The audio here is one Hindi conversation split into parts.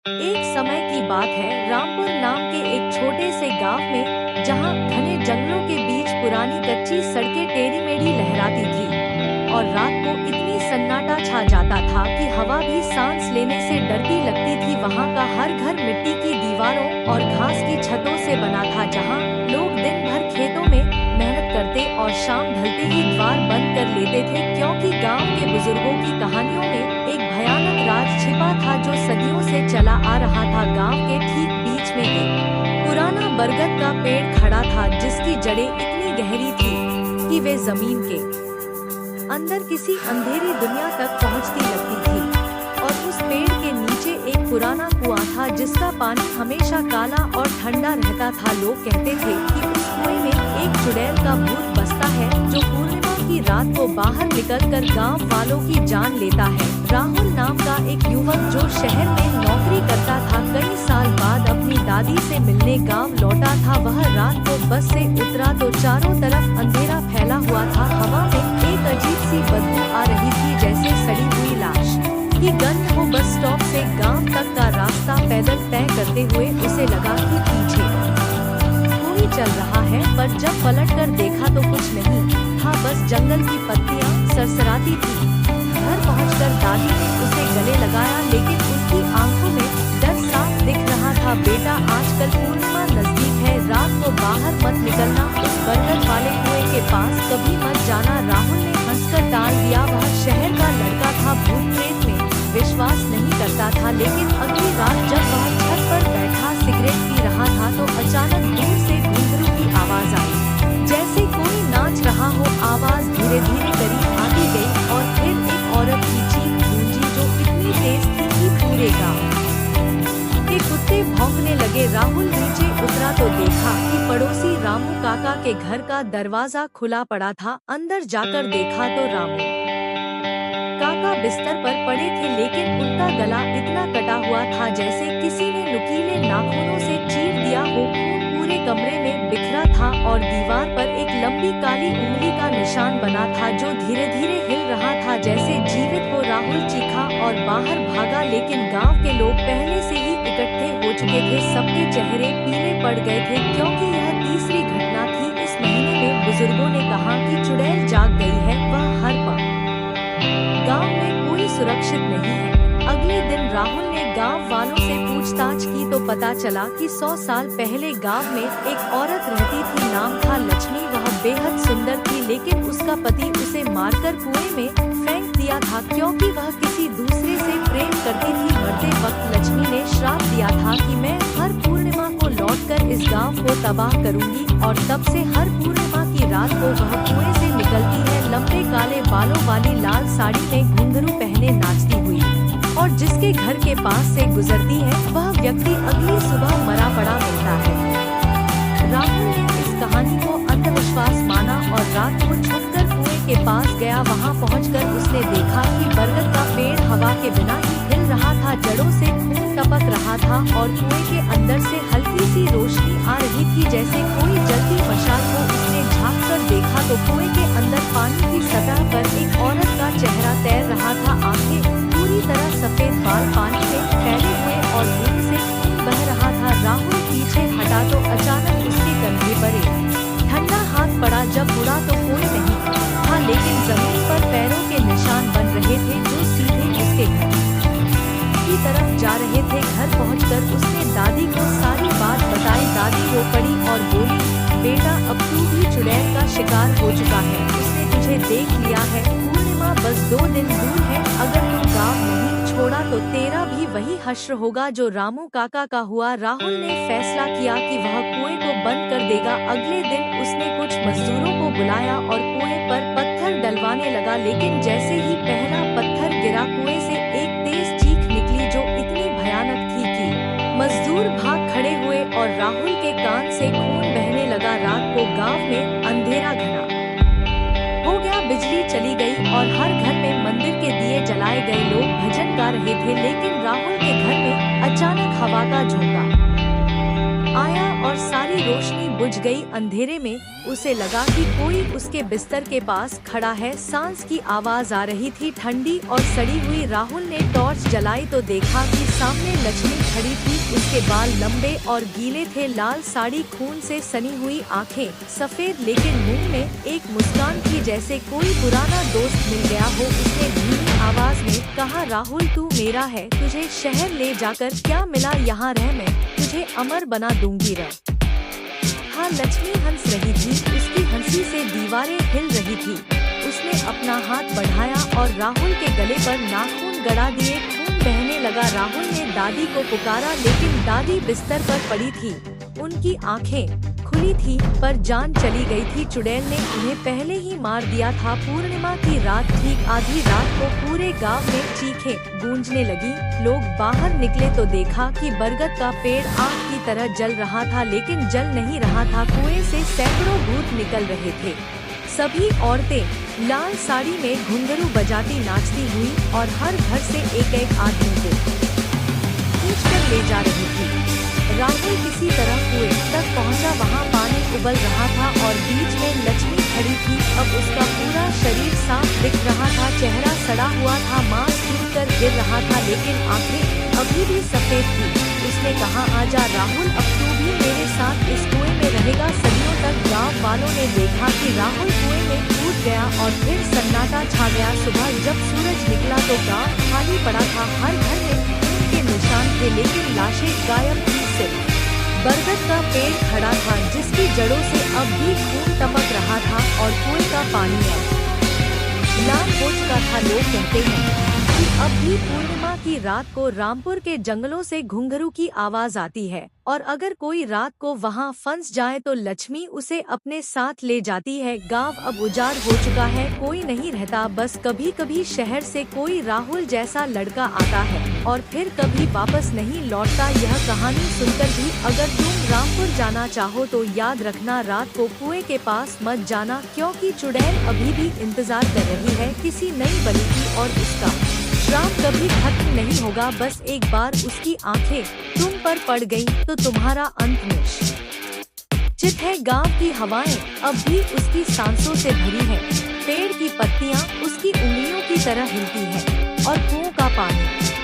एक समय की बात है, रामपुर नाम के एक छोटे से गांव में, जहां घने जंगलों के बीच पुरानी कच्ची सड़कें टेढ़ी मेढ़ी लहराती थी और रात को इतनी सन्नाटा छा जाता था कि हवा भी सांस लेने से डरती लगती थी। वहां का हर घर मिट्टी की दीवारों और घास की छतों से बना था, जहां लोग दिन भर खेतों में मेहनत करते और शाम ढलते ही द्वार बंद कर लेते थे, क्योंकि गांव के बुजुर्गों की कहानियों में एक भयानक राज छिपा था जो सदियों से चला आ रहा था। गांव के ठीक बीच में एक पुराना बरगद का पेड़ खड़ा था, जिसकी जड़ें इतनी गहरी थी कि वे जमीन के अंदर किसी अंधेरी दुनिया तक पहुंचती लगती थी। और उस पेड़ के नीचे एक पुराना कुआं था, जिसका पानी हमेशा काला और ठंडा रहता था। लोग कहते थे कि उस कुएं में एक चुड़ैल का भूत बसता है, जो पूर्णिमा की रात को बाहर निकलकर गांव वालों की जान लेता है। राहुल नाम का एक युवक जो शहर में नौकरी करता था, कई साल बाद अपनी दादी से मिलने गांव लौटा था। वह रात को बस से उतरा तो चारों तरफ अंधेरा फैला हुआ था। हवा में एक अजीब सी बदबू आ रही थी, जैसे सड़ी हुई लाश की गंध हो। बस स्टॉप से गांव तक का रास्ता पैदल तय करते हुए उसे लगा कि पीछे कोई चल रहा है, पर जब पलट कर देखा तो कुछ नहीं था, बस जंगल की पत्तियां सरसराती थी। घर पहुंचकर दादी ने उसे गले लगाया, लेकिन उसकी आंखों में डर साफ दिख रहा था। बेटा, आजकल पूर्णिमा नजदीक है, रात को बाहर मत निकलना, उस बरगद वाले कुएं के पास कभी मत जाना। राहुल ने हंसकर टाल दिया। वह शहर का लड़का था, भूत प्रेत में विश्वास नहीं करता था। लेकिन अगली रात जब वह छत पर बैठा सिगरेट पी रहा था, तो अचानक दूर से घुंघरू की आवाज आई, जैसे कोई नाच रहा हो। आवाज धीरे धीरे करीब आती गई और फिर एक औरत की चीख गूंजी, जो इतनी तेज थी कि पूरे गांव के कुत्ते भौंकने लगे। राहुल नीचे उतरा तो देखा कि पड़ोसी रामू काका के घर का दरवाजा खुला पड़ा था। अंदर जाकर देखा तो रामू काका बिस्तर पर पड़े थे, लेकिन उनका गला इतना कटा हुआ था जैसे किसी ने नुकीले नाखूनों से चीर दिया हो। खून पूरे कमरे में बिखरा था और दीवार पर एक लंबी काली उंगली का निशान बना था, जो धीरे धीरे हिल रहा था जैसे जीवित हो। राहुल चीखा और बाहर भागा, लेकिन गांव के लोग पहले से ही इकट्ठे हो चुके थे। सबके चेहरे पीले पड़ गए थे, क्योंकि यह तीसरी घटना थी इस महीने में। बुजुर्गों ने कहा कि चुड़ैल जाग गई है, वह हर पल गांव में कोई सुरक्षित नहीं है। अगले दिन राहुल ने गांव वालों से पूछताछ की तो पता चला कि 100 साल पहले गांव में एक औरत रहती थी, नाम था लक्ष्मी। वह बेहद सुंदर थी, लेकिन उसका पति उसे मारकर कुएं में फेंक दिया था, क्योंकि वह किसी दूसरे से प्रेम करती थी। मरते वक्त लक्ष्मी ने श्राप दिया था कि मैं हर पूर्णिमा को लौटकर इस गांव को तबाह करूंगी। और तब से हर पूर्णिमा की रात को वह कुएं से निकलती है, लंबे काले बालों वाली लाल साड़ी में घुंघरू पहने नाचती हुई, और जिसके घर के पास से गुजरती है वह व्यक्ति अगली सुबह मरा पड़ा मिलता है। राहुल ने इस कहानी को अंधविश्वास माना और रात को छुपकर कुएं के पास गया। वहां पहुंचकर उसने देखा कि बरगद का पेड़ हवा के बिना ही हिल रहा था, जड़ों से खून टपक रहा था और कुएं के अंदर से हल्की सी रोशनी आ रही थी, जैसे कोई जलती मशाल को। उसने झांक कर देखा तो कुएं के अंदर पानी की सतह पर एक औरत का चेहरा तैर रहा था। आंखें पूरी तरह सफेद, बाल पानी में फैले हुए और मुंह से खून बह रहा था। राहुल पीछे हटा तो अचानक उसके कंधे पर एक ठंडा हाथ पड़ा। जब मुड़ा तो कोई नहीं था, लेकिन जमीन पर पैरों के निशान बन रहे थे, जो सीधे उसके घर की तरफ जा रहे थे। घर पहुंचकर उसने दादी को सारी बात बताई। दादी रो पड़ी और बोली, बेटा, अब तू भी चुड़ैल का शिकार हो चुका है। उसने तुझे देख लिया है। पूर्णिमा बस 2 दिन दूर है। अगर तू गांव नहीं छोड़ा तो तेरा भी वही हश्र होगा जो रामू काका का हुआ। राहुल ने फैसला किया कि वह कुएं को बंद कर देगा। अगले दिन उसने कुछ मजदूरों को बुलाया और कुएं पर पत्थर डलवाने लगा, लेकिन जैसे ही पहला पत्थर गिरा, कुएं से एक तेज चीख निकली, जो इतनी भयानक थी कि मजदूर भाग खड़े हुए और राहुल के कान से खून बहने लगा। रात को गांव में अंधेरा घना हो गया, बिजली चली गई और हर घर में मंदिर के दिए जलाए गए। लोग भजन गा रहे थे, लेकिन राहुल के घर में अचानक हवा का झोंका आया और सारी रोशनी बुझ गई। अंधेरे में उसे लगा कि कोई उसके बिस्तर के पास खड़ा है। सांस की आवाज आ रही थी, ठंडी और सड़ी हुई। राहुल ने टॉर्च जलाई तो देखा कि सामने लक्ष्मी खड़ी थी। उसके बाल लंबे और गीले थे, लाल साड़ी, खून से सनी हुई आंखें सफेद, लेकिन मुंह में एक मुस्कान थी जैसे कोई पुराना दोस्त मिल गया हो। उसने धीमी आवाज में कहा, राहुल तू मेरा है, तुझे शहर ले जाकर क्या मिला, यहाँ रह, मैं तुझे अमर बना दूंगी। हाँ, लक्ष्मी हंस रही थी, उसकी हंसी से दीवारें हिल रही थी। उसने अपना हाथ बढ़ाया और राहुल के गले पर नाखून गड़ा दिए। खून बहने लगा। राहुल ने दादी को पुकारा, लेकिन दादी बिस्तर पर पड़ी थी। उनकी आंखें खुली थी पर जान चली गई थी। चुड़ैल ने उन्हें पहले ही मार दिया था। पूर्णिमा की रात, ठीक आधी रात को पूरे गांव में चीखें गूंजने लगी। लोग बाहर निकले तो देखा कि बरगद का पेड़ आग की तरह जल रहा था, लेकिन जल नहीं रहा था। कुएं से सैकड़ों भूत निकल रहे थे। सभी औरतें लाल साड़ी में घुंघरू बजाती नाचती हुई और हर घर से एक आदमी को खींचकर ले जा रही थी। राहुल किसी तरह कुएं तक पहुंचा। वहां पानी उबल रहा था और बीच में लक्ष्मी खड़ी थी। अब उसका पूरा शरीर साफ दिख रहा था, चेहरा सड़ा हुआ था, मांस टूटकर गिर रहा था, लेकिन आंखें अभी भी सफेद थी। उसने कहा, आजा राहुल, अब तू भी मेरे साथ इस कुएं में रहेगा। सदियों तक गांव वालों ने देखा कि राहुल कुएं में कूद गया और फिर सन्नाटा छा गया। सुबह जब सूरज निकला तो गांव खाली पड़ा था। हर घर में खून के निशान थे, लेकिन लाशें गायब थी। सिर्फ बरगद का पेड़ खड़ा था, जिसकी जड़ों से अब भी खून टपक रहा था और कुएं का पानी अब लाल हो चुका था। लोग कहते हैं कि अब भी पूर्णिमा की रात को रामपुर के जंगलों से घुंघरू की आवाज आती है, और अगर कोई रात को वहां फंस जाए तो लक्ष्मी उसे अपने साथ ले जाती है। गांव अब उजाड़ हो चुका है, कोई नहीं रहता, बस कभी कभी शहर से कोई राहुल जैसा लड़का आता है और फिर कभी वापस नहीं लौटता। यह कहानी सुनकर भी अगर तुम रामपुर जाना चाहो तो याद रखना, रात को कुएं के पास मत जाना, क्योंकि चुड़ैल अभी भी इंतजार कर रही है किसी नई बलि की, और उसका श्राप कभी खत्म नहीं होगा। बस एक बार उसकी आंखें तुम पर पड़ गई तो तुम्हारा अंत निश्चित है। गांव की हवाएं अब भी उसकी सांसों से भरी हैं। पेड़ की पत्तियां उसकी उंगलियों की तरह हिलती हैं और कुओं का पानी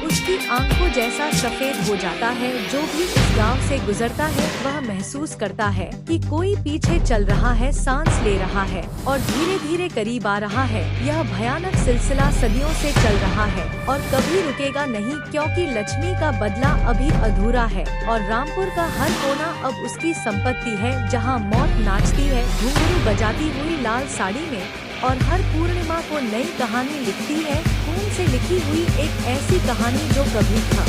उसकी आंखों जैसा सफेद हो जाता है। जो भी इस गांव से गुजरता है वह महसूस करता है कि कोई पीछे चल रहा है, सांस ले रहा है और धीरे धीरे करीब आ रहा है। यह भयानक सिलसिला सदियों से चल रहा है और कभी रुकेगा नहीं, क्योंकि लक्ष्मी का बदला अभी अधूरा है और रामपुर का हर कोना अब उसकी संपत्ति है, जहां मौत नाचती है घुंघरू बजाती हुई लाल साड़ी में, और हर पूर्णिमा को नई कहानी लिखती है, खून से लिखी हुई एक ऐसी कहानी जो कभी था।